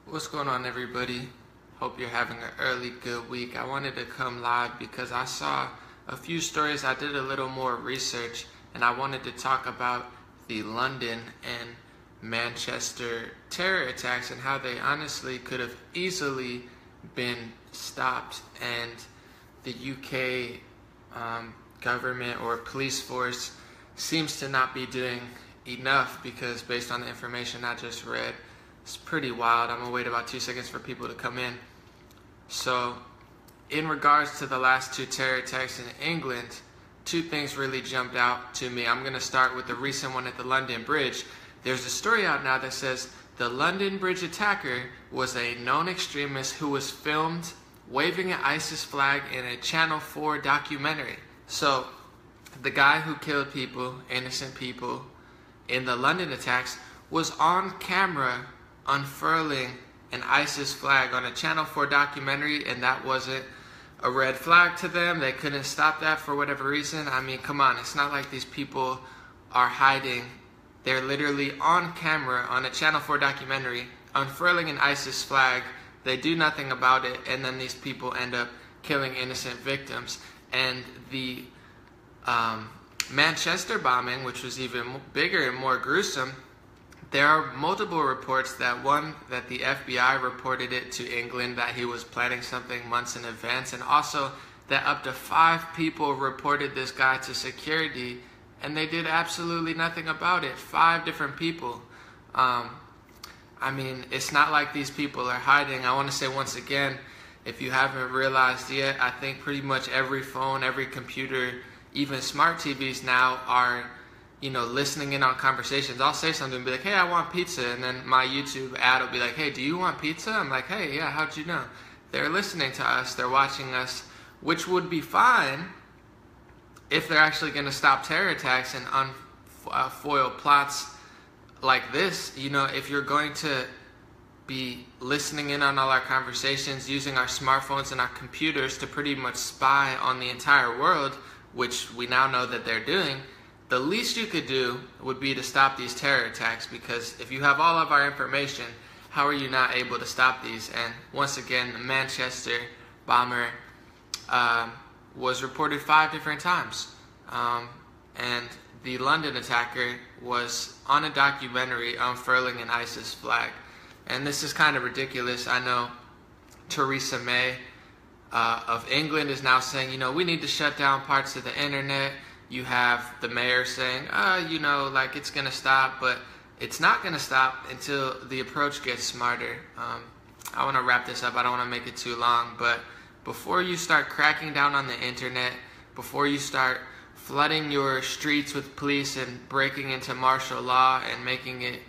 What's going on, everybody? Hope you're having an early good week. I wanted to come live because I saw a few stories. I did a little more research and I wanted to talk about the London and Manchester terror attacks and how they honestly could have easily been stopped, and the UK government or police force seems to not be doing enough, because based on the information I just read, it's pretty wild. I'm gonna wait about 2 seconds for people to come in. So, in regards to the last two terror attacks in England, two things really jumped out to me. I'm gonna start with the recent one at the London Bridge. There's a story out now that says the London Bridge attacker was a known extremist who was filmed waving an ISIS flag in a Channel 4 documentary. So, the guy who killed people, innocent people, in the London attacks was on camera unfurling an ISIS flag on a Channel 4 documentary, and that wasn't a red flag to them. They couldn't stop that for whatever reason. I mean, come on, it's not like these people are hiding. They're literally on camera on a Channel 4 documentary unfurling an ISIS flag. They do nothing about it, and then these people end up killing innocent victims. And the Manchester bombing, which was even bigger and more gruesome, there are multiple reports that the FBI reported it to England, that he was planning something months in advance, and also that up to 5 people reported this guy to security, and they did absolutely nothing about it. 5 different people. I mean, it's not like these people are hiding. I want to say once again, if you haven't realized yet, I think pretty much every phone, every computer, even smart TVs now are, listening in on conversations. I'll say something and be like, hey, I want pizza. And then my YouTube ad will be like, hey, do you want pizza? I'm like, hey, yeah, how'd you know? They're listening to us. They're watching us, which would be fine if they're actually going to stop terror attacks and unfoil plots like this. If you're going to be listening in on all our conversations, using our smartphones and our computers to pretty much spy on the entire world, which we now know that they're doing, the least you could do would be to stop these terror attacks, because if you have all of our information, how are you not able to stop these? And once again, the Manchester bomber was reported 5 different times. And the London attacker was on a documentary unfurling an ISIS flag. And this is kind of ridiculous. I know Theresa May of England is now saying, we need to shut down parts of the internet. You have the mayor saying, it's going to stop, but it's not going to stop until the approach gets smarter. I want to wrap this up. I don't want to make it too long, but before you start cracking down on the internet, before you start flooding your streets with police and breaking into martial law and making it,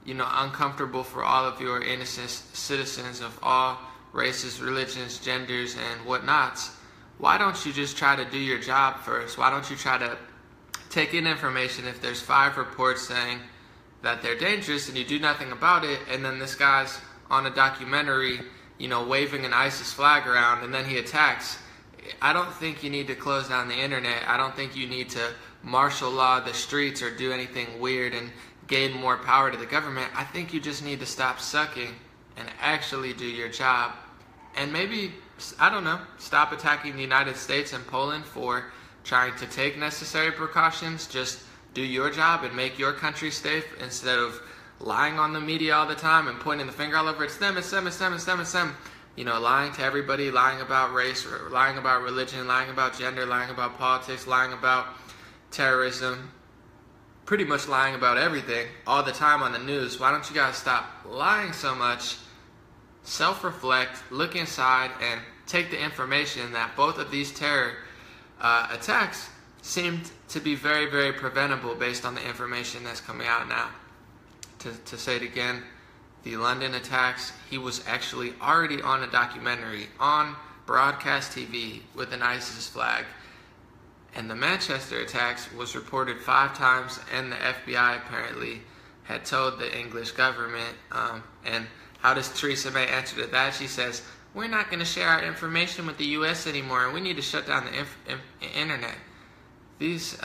uncomfortable for all of your innocent citizens of all races, religions, genders, and whatnots, why don't you just try to do your job first? Why don't you try to take in information? If there's 5 reports saying that they're dangerous and you do nothing about it, and then this guy's on a documentary, waving an ISIS flag around, and then he attacks, I don't think you need to close down the internet. I don't think you need to martial law the streets or do anything weird and gain more power to the government. I think you just need to stop sucking and actually do your job. And maybe, stop attacking the United States and Poland for trying to take necessary precautions. Just do your job and make your country safe, instead of lying on the media all the time and pointing the finger all over. It's them, it's them, it's them, it's them, it's them. Lying to everybody, lying about race, lying about religion, lying about gender, lying about politics, lying about terrorism, pretty much lying about everything all the time on the news. Why don't you guys stop lying so much? Self-reflect, look inside, and take the information that both of these terror attacks seemed to be very, very preventable based on the information that's coming out now. To say it again, the London attacks, he was actually already on a documentary on broadcast TV with an ISIS flag. And the Manchester attacks was reported 5 times, and the FBI apparently had told the English government. And how does Theresa May answer to that? She says, we're not going to share our information with the U.S. anymore, and we need to shut down the internet. These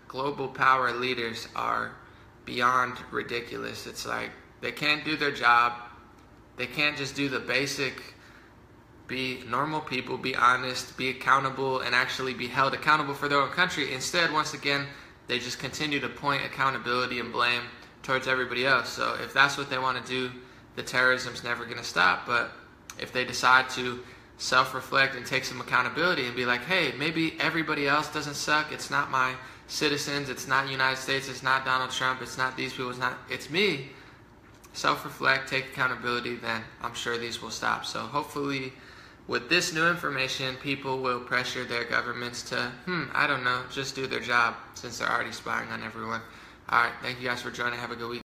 global power leaders are beyond ridiculous. It's like they can't do their job. They can't just do the basic, be normal people, be honest, be accountable, and actually be held accountable for their own country. Instead, once again, they just continue to point accountability and blame towards everybody else. So if that's what they want to do, the terrorism's never going to stop. But if they decide to self-reflect and take some accountability and be like, hey, maybe everybody else doesn't suck. It's not my citizens. It's not the United States. It's not Donald Trump. It's not these people. It's me. Self-reflect, take accountability, then I'm sure these will stop. So hopefully with this new information, people will pressure their governments to, I don't know, just do their job since they're already spying on everyone. All right, thank you guys for joining. Have a good week.